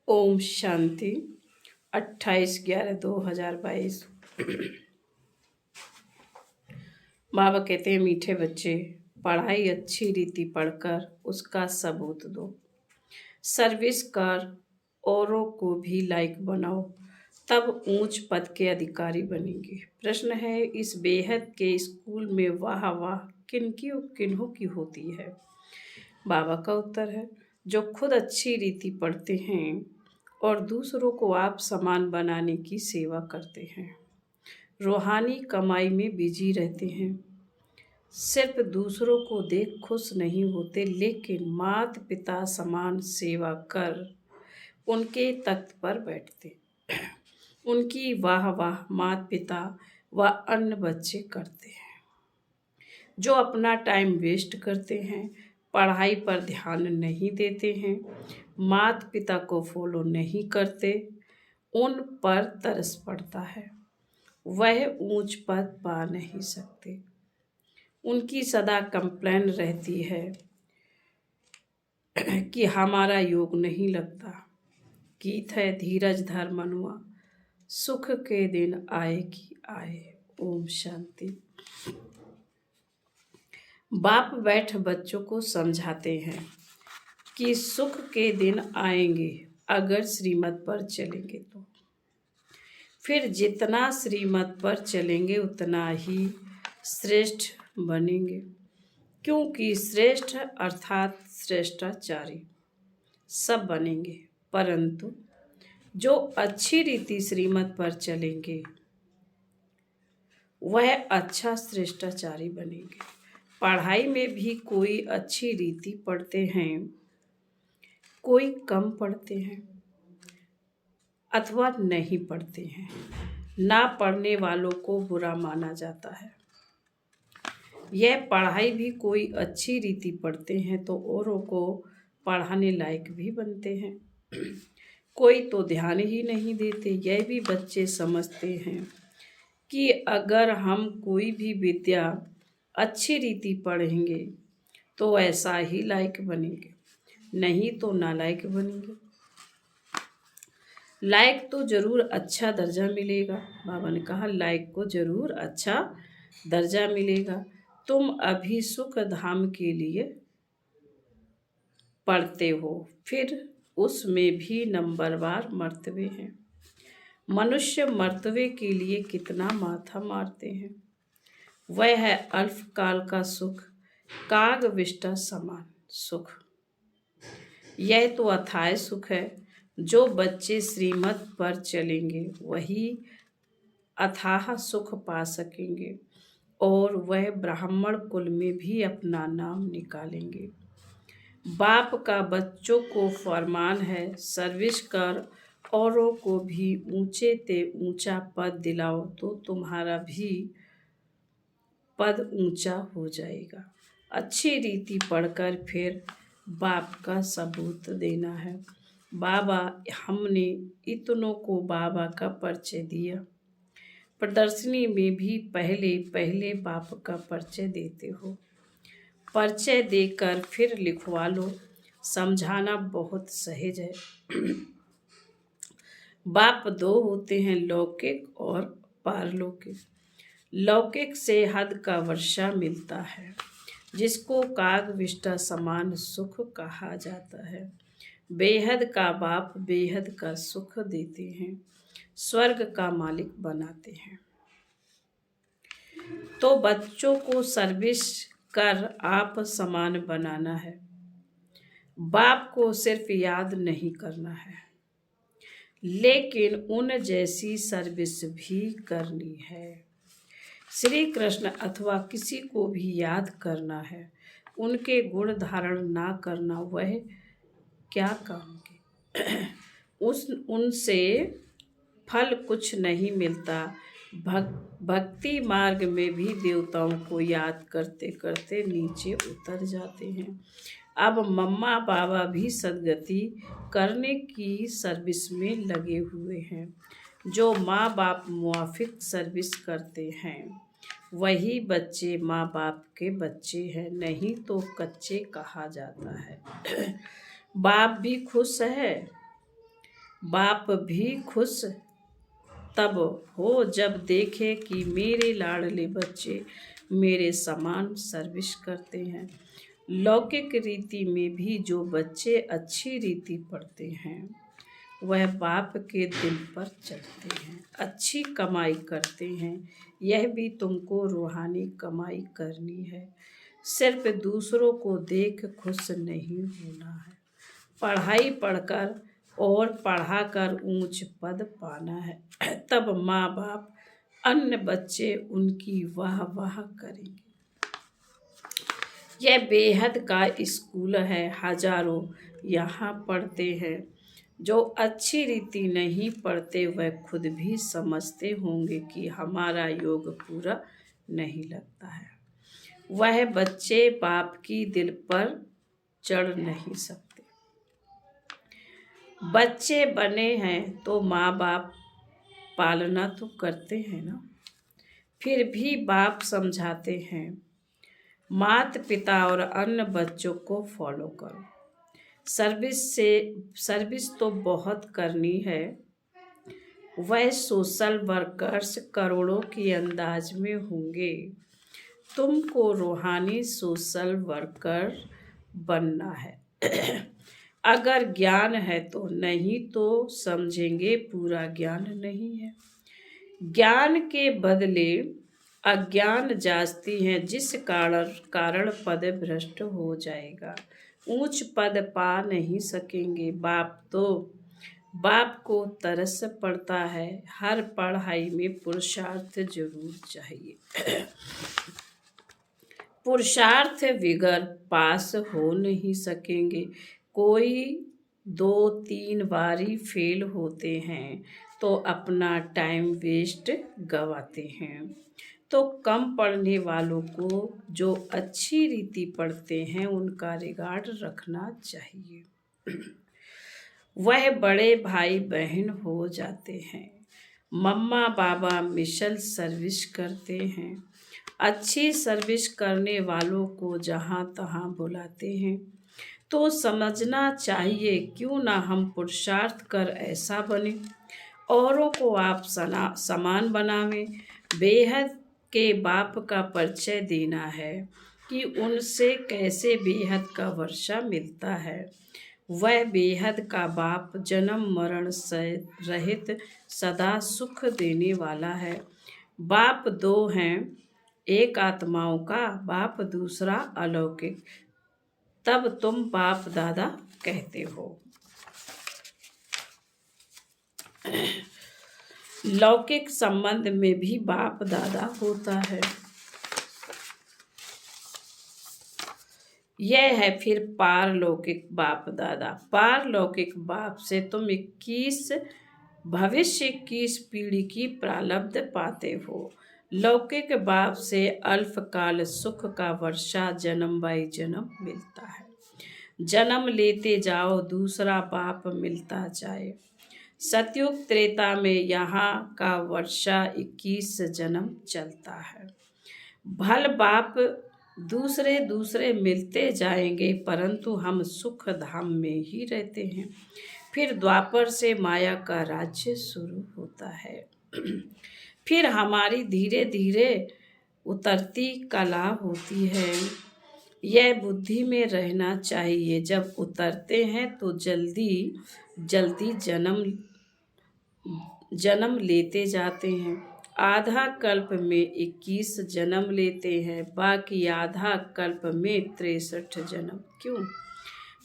ओम शांति। 28/11/2022। बाबा कहते हैं, मीठे बच्चे, पढ़ाई अच्छी रीति पढ़कर उसका सबूत दो, सर्विस कर, औरों को भी लायक बनाओ, तब ऊंच पद के अधिकारी बनेंगे। प्रश्न है, इस बेहद के स्कूल में वाह वाह किन्हों की होती है? बाबा का उत्तर है, जो खुद अच्छी रीति पढ़ते हैं और दूसरों को आप समान बनाने की सेवा करते हैं, रूहानी कमाई में बिजी रहते हैं, सिर्फ दूसरों को देख खुश नहीं होते, लेकिन माता पिता समान सेवा कर उनके तख्त पर बैठते, उनकी वाह वाह माता पिता व अन्य बच्चे करते हैं। जो अपना टाइम वेस्ट करते हैं, पढ़ाई पर ध्यान नहीं देते हैं, माता पिता को फॉलो नहीं करते, उन पर तरस पड़ता है। वह ऊंच पद पा नहीं सकते। उनकी सदा कंप्लेन रहती है कि हमारा योग नहीं लगता। गीत है, धीरज धर मनुआ, सुख के दिन आए कि आए। ओम शांति। बाप बैठ बच्चों को समझाते हैं कि सुख के दिन आएंगे अगर श्रीमत पर चलेंगे तो। फिर जितना श्रीमत पर चलेंगे उतना ही श्रेष्ठ बनेंगे, क्योंकि श्रेष्ठ अर्थात श्रेष्ठाचारी सब बनेंगे, परंतु जो अच्छी रीति श्रीमत पर चलेंगे वह अच्छा श्रेष्ठाचारी बनेंगे। पढ़ाई में भी कोई अच्छी रीति पढ़ते हैं, कोई कम पढ़ते हैं अथवा नहीं पढ़ते हैं। ना पढ़ने वालों को बुरा माना जाता है। यह पढ़ाई भी कोई अच्छी रीति पढ़ते हैं तो औरों को पढ़ाने लायक भी बनते हैं। कोई तो ध्यान ही नहीं देते। यह भी बच्चे समझते हैं कि अगर हम कोई भी विद्या अच्छी रीति पढ़ेंगे तो ऐसा ही लायक बनेंगे, नहीं तो नालायक बनेंगे। लायक तो जरूर अच्छा दर्जा मिलेगा। बाबा ने कहा, लायक को जरूर अच्छा दर्जा मिलेगा। तुम अभी सुख धाम के लिए पढ़ते हो, फिर उसमें भी नंबरवार मर्तबे हैं। मनुष्य मर्तबे के लिए कितना माथा मारते हैं। वह है अल्पकाल का सुख, काग विष्टा समान सुख। यह तो अथाह सुख है। जो बच्चे श्रीमत पर चलेंगे वही अथाह सुख पा सकेंगे और वह ब्राह्मण कुल में भी अपना नाम निकालेंगे। बाप का बच्चों को फरमान है, सर्विस कर, औरों को भी ऊंचे ते ऊंचा पद दिलाओ तो तुम्हारा भी पद ऊंचा हो जाएगा। अच्छी रीति पढ़कर फिर बाप का सबूत देना है। बाबा, हमने इतनों को बाबा का परिचय दिया। प्रदर्शनी में भी पहले पहले बाप का परिचय देते हो। परिचय देकर फिर लिखवा लो। समझाना बहुत सहज है। बाप दो होते हैं, लौकिक और पारलौकिक। लौकिक से हद का वर्षा मिलता है, जिसको काग विष्टा समान सुख कहा जाता है। बेहद का बाप बेहद का सुख देते हैं, स्वर्ग का मालिक बनाते हैं। तो बच्चों को सर्विस कर आप समान बनाना है। बाप को सिर्फ याद नहीं करना है, लेकिन उन जैसी सर्विस भी करनी है। श्री कृष्ण अथवा किसी को भी याद करना है, उनके गुण धारण ना करना वह क्या काम के। उनसे फल कुछ नहीं मिलता। भक्ति मार्ग में भी देवताओं को याद करते करते नीचे उतर जाते हैं। अब मम्मा बाबा भी सदगति करने की सर्विस में लगे हुए हैं। जो माँ बाप मुआफिक सर्विस करते हैं वही बच्चे माँ बाप के बच्चे हैं, नहीं तो कच्चे कहा जाता है। बाप भी खुश है बाप भी खुश तब हो जब देखे कि मेरे लाडले बच्चे मेरे समान सर्विस करते हैं। लौकिक रीति में भी जो बच्चे अच्छी रीति पढ़ते हैं वह बाप के दिल पर चढ़ते हैं, अच्छी कमाई करते हैं। यह भी तुमको रूहानी कमाई करनी है, सिर्फ दूसरों को देख खुश नहीं होना है। पढ़ाई पढ़कर और पढ़ाकर ऊंच पद पाना है, तब माँ बाप अन्य बच्चे उनकी वाह वाह करेंगे। यह बेहद का स्कूल है, हजारों यहाँ पढ़ते हैं। जो अच्छी रीति नहीं पढ़ते वह खुद भी समझते होंगे कि हमारा योग पूरा नहीं लगता है। वह बच्चे बाप की दिल पर चढ़ नहीं सकते। बच्चे बने हैं तो माँ बाप पालना तो करते हैं ना, फिर भी बाप समझाते हैं माता पिता और अन्य बच्चों को फॉलो करो। सर्विस तो बहुत करनी है। वह सोशल वर्कर्स करोड़ों की अंदाज में होंगे। तुमको रूहानी सोशल वर्कर बनना है। अगर ज्ञान है तो, नहीं तो समझेंगे पूरा ज्ञान नहीं है। ज्ञान के बदले अज्ञान जास्ती है, जिस कारण पद भ्रष्ट हो जाएगा, ऊंच पद पा नहीं सकेंगे। बाप को तरस पड़ता है, हर पढ़ाई में पुरुषार्थ जरूर चाहिए। पुरुषार्थ बगैर पास हो नहीं सकेंगे। कोई 2-3 बारी फेल होते हैं तो अपना टाइम वेस्ट गवाते हैं। तो कम पढ़ने वालों को जो अच्छी रीति पढ़ते हैं उनका रिगार्ड रखना चाहिए। वह बड़े भाई बहन हो जाते हैं। मम्मा बाबा मिशल सर्विस करते हैं। अच्छी सर्विस करने वालों को जहाँ तहाँ बुलाते हैं। तो समझना चाहिए क्यों ना हम पुरुषार्थ कर ऐसा बने, औरों को आप समान बनावें। बेहद के बाप का परिचय देना है कि उनसे कैसे बेहद का वर्षा मिलता है। वह बेहद का बाप जन्म मरण से रहित सदा सुख देने वाला है। बाप 2 हैं, एक आत्माओं का बाप, दूसरा अलौकिक। तब तुम बाप दादा कहते हो। लौकिक संबंध में भी बाप दादा होता है। यह है फिर पारलौकिक बाप दादा। पारलौकिक बाप से तुम 21 पीढ़ी की प्रारब्ध पाते हो। लौकिक बाप से अल्पकाल सुख का वर्षा जन्म बाई जन्म मिलता है। जन्म लेते जाओ, दूसरा बाप मिलता जाए। सतयुग त्रेता में यहाँ का वर्षा 21 जन्म चलता है। भल बाप दूसरे मिलते जाएंगे, परंतु हम सुख धाम में ही रहते हैं। फिर द्वापर से माया का राज्य शुरू होता है। फिर हमारी धीरे धीरे उतरती कला होती है। यह बुद्धि में रहना चाहिए। जब उतरते हैं तो जल्दी जल्दी जन्म लेते जाते हैं। आधा कल्प में 21 जन्म लेते हैं, बाकी आधा कल्प में 63 जन्म। क्यों?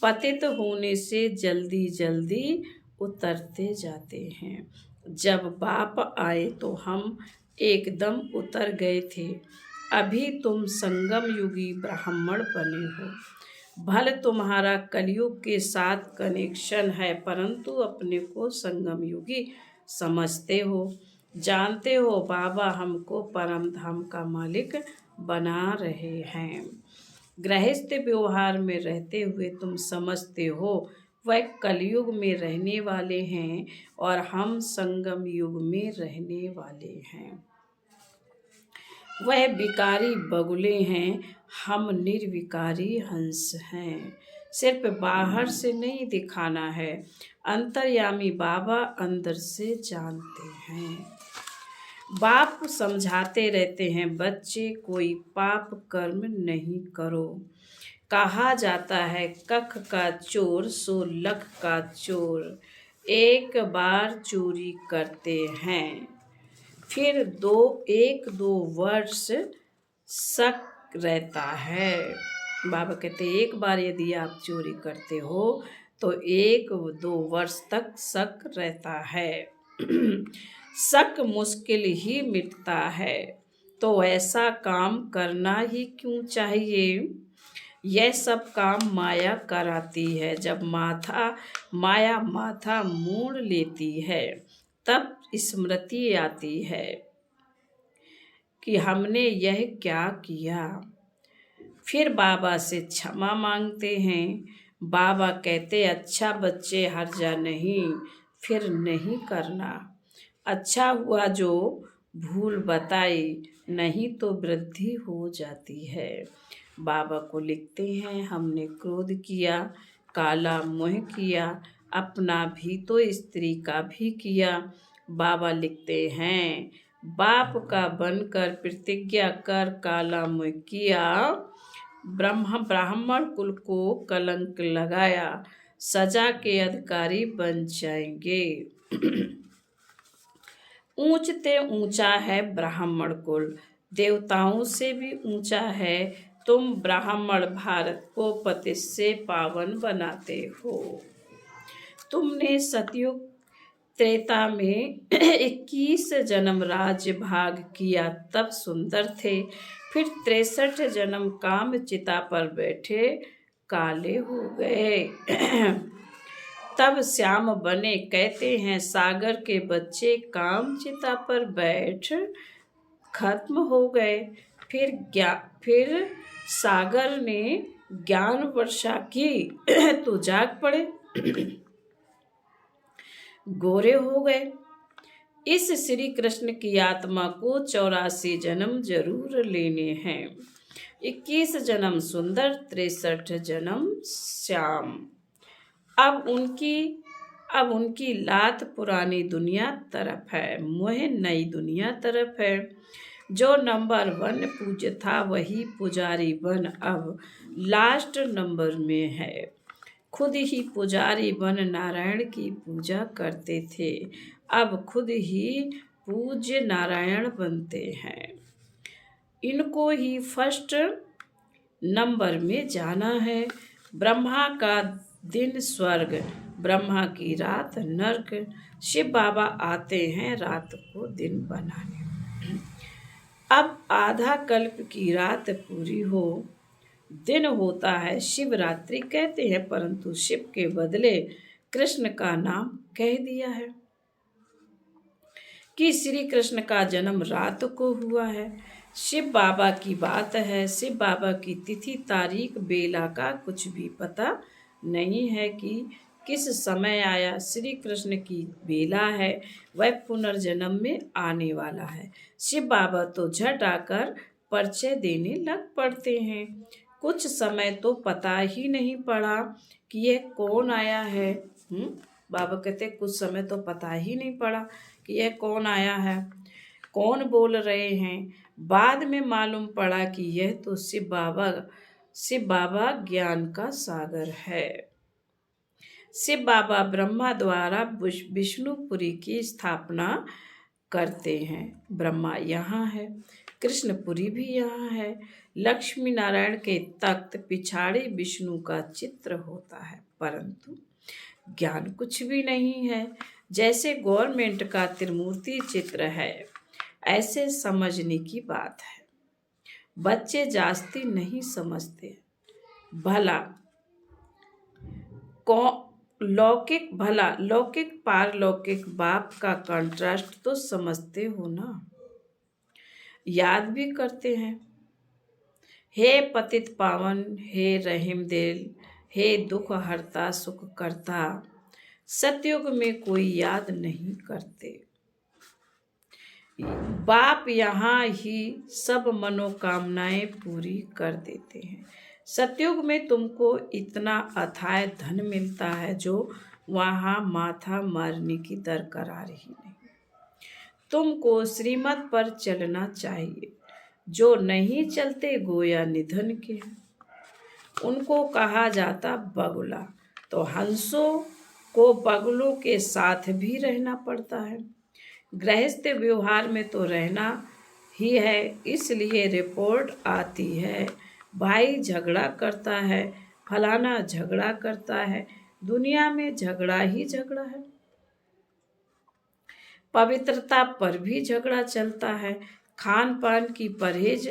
पतित होने से जल्दी जल्दी उतरते जाते हैं। जब बाप आए तो हम एकदम उतर गए थे। अभी तुम संगम युगी ब्राह्मण बने हो। भले तुम्हारा कलयुग के साथ कनेक्शन है, परंतु अपने को संगम युगी समझते हो। जानते हो बाबा हमको परम धाम का मालिक बना रहे हैं। गृहस्थ व्यवहार में रहते हुए तुम समझते हो वह कलयुग में रहने वाले हैं और हम संगम युग में रहने वाले हैं। वह विकारी बगुले हैं, हम निर्विकारी हंस हैं। सिर्फ बाहर से नहीं दिखाना है, अंतर्यामी बाबा अंदर से जानते हैं। बाप समझाते रहते हैं, बच्चे कोई पाप कर्म नहीं करो। कहा जाता है कख का चोर सो लख का चोर, एक बार चोरी करते हैं फिर 1-2 वर्ष शक रहता है। बाबा कहते हैं एक बार यदि आप चोरी करते हो तो 1-2 वर्ष तक शक रहता है। शक मुश्किल ही मिटता है, तो ऐसा काम करना ही क्यों चाहिए। यह सब काम माया कराती है। जब माया माथा मोड़ लेती है तब स्मृति आती है कि हमने यह क्या किया। फिर बाबा से क्षमा मांगते हैं। बाबा कहते अच्छा बच्चे हर्जा नहीं, फिर नहीं करना। अच्छा हुआ जो भूल बताई, नहीं तो वृद्धि हो जाती है। बाबा को लिखते हैं हमने क्रोध किया, काला मोह किया, अपना भी तो स्त्री का भी किया। बाबा लिखते हैं बाप का बनकर प्रतिज्ञा कर काला मोह किया, ब्राह्मण कुल को कलंक लगाया, सजा के अधिकारी बन जाएंगे। ऊंचते ऊंचा है ब्राह्मण कुल, देवताओं से भी ऊंचा है। तुम ब्राह्मण भारत को पति से पावन बनाते हो। तुमने सतयुग त्रेता में 21 जन्म राज्य भाग किया, तब सुंदर थे। फिर 63 जन्म काम चिता पर बैठे काले हो गए। तब श्याम बने। कहते हैं सागर के बच्चे काम चिता पर बैठ खत्म हो गए। फिर सागर ने ज्ञान वर्षा की तो जाग पड़े, गोरे हो गए। इस श्री कृष्ण की आत्मा को 84 जन्म जरूर लेने हैं। 21 जन्म सुंदर, 63 जन्म श्याम। अब उनकी लात पुरानी दुनिया तरफ है, मोह नई दुनिया तरफ है। जो नंबर 1 पूज्य था वही पुजारी बन अब लास्ट नंबर में है। खुद ही पुजारी बन नारायण की पूजा करते थे, अब खुद ही पूज्य नारायण बनते हैं। इनको ही फर्स्ट नंबर में जाना है। ब्रह्मा का दिन स्वर्ग, ब्रह्मा की रात नर्क। शिव बाबा आते हैं रात को दिन बनाने। अब आधा कल्प की रात पूरी हो, दिन होता है शिवरात्रि कहते हैं, परंतु शिव के बदले कृष्ण का नाम कह दिया है कि श्री कृष्ण का जन्म रात को हुआ है। शिव बाबा की बात है। शिव बाबा की तिथि तारीख बेला का कुछ भी पता नहीं है कि किस समय आया। श्री कृष्ण की बेला है, वह पुनर्जन्म में आने वाला है। शिव बाबा तो झट आकर परिचय देने लग पड़ते हैं। कुछ समय तो पता ही नहीं पड़ा कि यह कौन आया है। बाबा कहते कुछ समय तो पता ही नहीं पड़ा कि यह कौन आया है, कौन बोल रहे हैं। बाद में मालूम पड़ा कि यह तो शिव बाबा ज्ञान का सागर है। शिव बाबा ब्रह्मा द्वारा विष्णुपुरी की स्थापना करते हैं। ब्रह्मा यहाँ है, कृष्णपुरी भी यहाँ है। लक्ष्मी नारायण के तख्त पिछाड़ी विष्णु का चित्र होता है, परंतु ज्ञान कुछ भी नहीं है। जैसे गवर्नमेंट का त्रिमूर्ति चित्र है, ऐसे समझने की बात है। बच्चे जास्ती नहीं समझते। भला लौकिक पारलौकिक बाप का कंट्रास्ट तो समझते हो ना, याद भी करते हैं। हे पतित पावन, हे रहीम दिल, हे दुख हरता सुख करता, सतयुग में कोई याद नहीं करते। बाप यहाँ ही सब मनोकामनाएं पूरी कर देते हैं। सतयुग में तुमको इतना अथाह धन मिलता है जो वहाँ माथा मारने की दरकरार ही नहीं। तुमको श्रीमत पर चलना चाहिए। जो नहीं चलते गोया निधन के हैं। उनको कहा जाता बगुला, तो हंसों को बगुलों के साथ भी रहना पड़ता है। गृहस्थ व्यवहार में तो रहना ही है, इसलिए रिपोर्ट आती है, भाई झगड़ा करता है, फलाना झगड़ा करता है। दुनिया में झगड़ा ही झगड़ा है। पवित्रता पर भी झगड़ा चलता है। खान पान की परहेज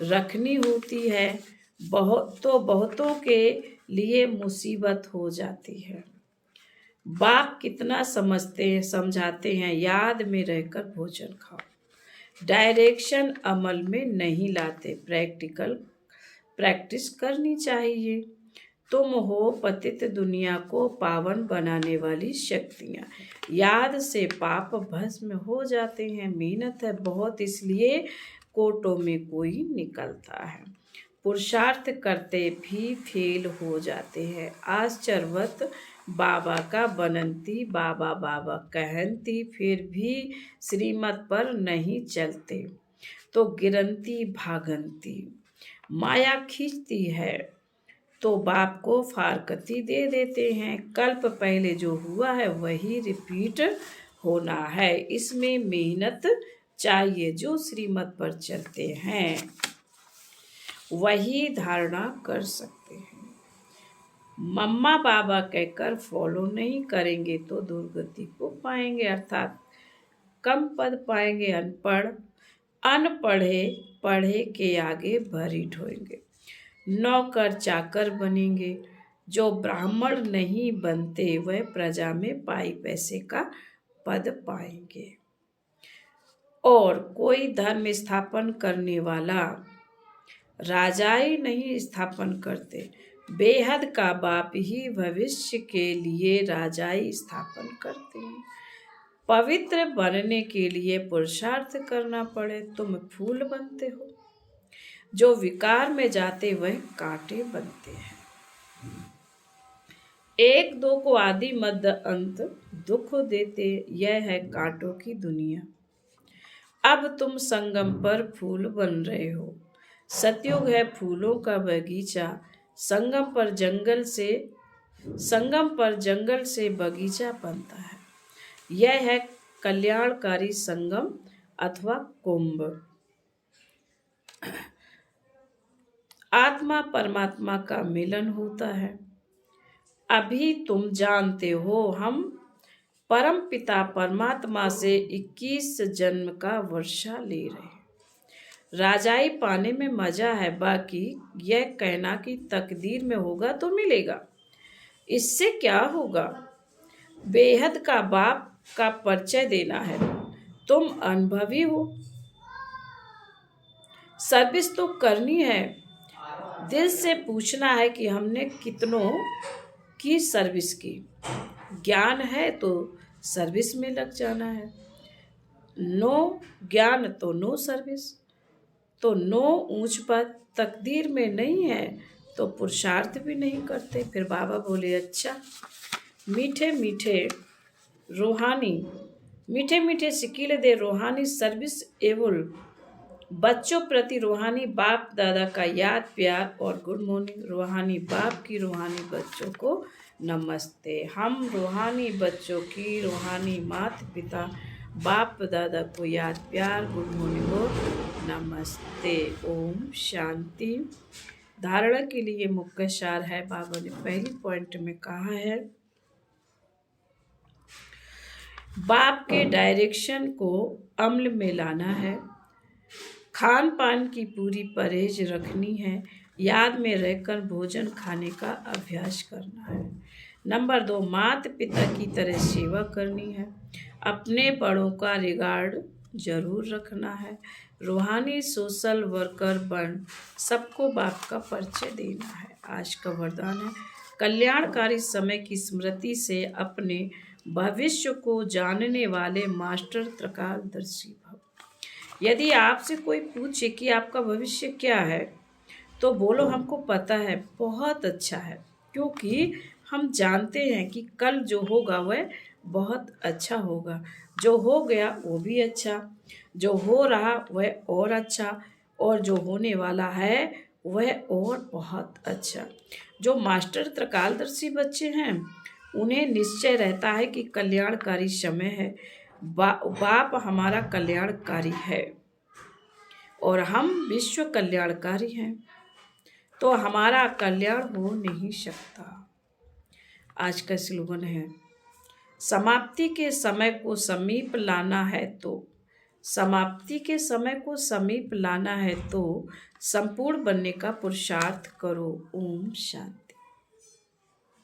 रखनी होती है, बहुतों के लिए मुसीबत हो जाती है। बाप कितना समझाते हैं, याद में रहकर भोजन खाओ। डायरेक्शन अमल में नहीं लाते, प्रैक्टिस करनी चाहिए। तुम हो पतित दुनिया को पावन बनाने वाली शक्तियाँ। याद से पाप भस्म हो जाते हैं। मेहनत है बहुत, इसलिए कोटों में कोई निकलता है। पुरुषार्थ करते भी फेल हो जाते हैं। आश्चर्यवत बाबा का बनंती, बाबा बाबा कहंती, फिर भी श्रीमत पर नहीं चलते तो गिरंती भागंती। माया खींचती है तो बाप को फारकती दे देते हैं। कल्प पहले जो हुआ है वही रिपीट होना है। इसमें मेहनत चाहिए। जो श्रीमत पर चलते हैं वही धारणा कर सकते हैं। मम्मा बाबा कहकर फॉलो नहीं करेंगे तो दुर्गति को पाएंगे, अर्थात कम पद पाएंगे। अनपढ़े पढ़े के आगे भरी ढोएंगे। नौकर चाकर बनेंगे। जो ब्राह्मण नहीं बनते वह प्रजा में पाई पैसे का पद पाएंगे। और कोई धर्म स्थापन करने वाला राजाई नहीं स्थापन करते, बेहद का बाप ही भविष्य के लिए राजाई स्थापन करते हैं। पवित्र बनने के लिए पुरुषार्थ करना पड़े। तुम फूल बनते हो, जो विकार में जाते वह कांटे बनते हैं। एक दो को आदि मध्य अंत दुख देते, यह है कांटों की दुनिया। अब तुम संगम पर फूल बन रहे हो। सतयुग है फूलों का बगीचा। संगम पर जंगल से बगीचा बनता है। यह है कल्याणकारी संगम अथवा कुंभ। आत्मा परमात्मा का मिलन होता है। अभी तुम जानते हो हम परम पिता परमात्मा से 21 जन्म का वर्षा ले रहे हैं। राजाई पाने में मजा है, बाकी यह कहना कि तकदीर में होगा तो मिलेगा, इससे क्या होगा। बेहद का बाप का परिचय देना है। तुम अनुभवी हो, सर्विस तो करनी है। दिल से पूछना है कि हमने कितनों की सर्विस की। ज्ञान है तो सर्विस में लग जाना है। नो ज्ञान तो नो सर्विस। तो नो ऊंच पद तकदीर में नहीं है तो पुरुषार्थ भी नहीं करते। फिर बाबा बोले, अच्छा मीठे मीठे सिकीले दे रूहानी सर्विस एवं बच्चों प्रति रूहानी बाप दादा का याद प्यार और गुड मॉर्निंग। रूहानी बाप की रूहानी बच्चों को नमस्ते। हम रूहानी बच्चों की रूहानी माता पिता बाप दादा को याद प्यार गुड मॉर्निंग और नमस्ते। ओम शांति। धारणा के लिए मुख्य सार है, बाबा ने पहली पॉइंट में कहा है, बाप के डायरेक्शन को अमल में लाना है। खान पान की पूरी परहेज रखनी है। याद में रहकर भोजन खाने का अभ्यास करना है। नंबर 2, माता पिता की तरह सेवा करनी है। अपने बड़ों का रिगार्ड जरूर रखना है। रूहानी सोशल वर्कर बन सबको बाप का परिचय देना है। आज का वरदान है, कल्याणकारी समय की स्मृति से अपने भविष्य को जानने वाले मास्टर त्रिकालदर्शी भव। यदि आपसे कोई पूछे कि आपका भविष्य क्या है तो बोलो हमको पता है, बहुत अच्छा है, क्योंकि हम जानते हैं कि कल जो होगा वह बहुत अच्छा होगा। जो हो गया वो भी अच्छा, जो हो रहा वह और अच्छा, और जो होने वाला है वह और बहुत अच्छा। जो मास्टर त्रिकालदर्शी बच्चे हैं उन्हें निश्चय रहता है कि कल्याणकारी समय है। बाप हमारा कल्याणकारी है और हम विश्व कल्याणकारी हैं, तो हमारा कल्याण हो नहीं सकता। आज का स्लोगन है, समाप्ति के समय को समीप लाना है तो समाप्ति के समय को समीप लाना है तो संपूर्ण बनने का पुरुषार्थ करो। ओम शांति।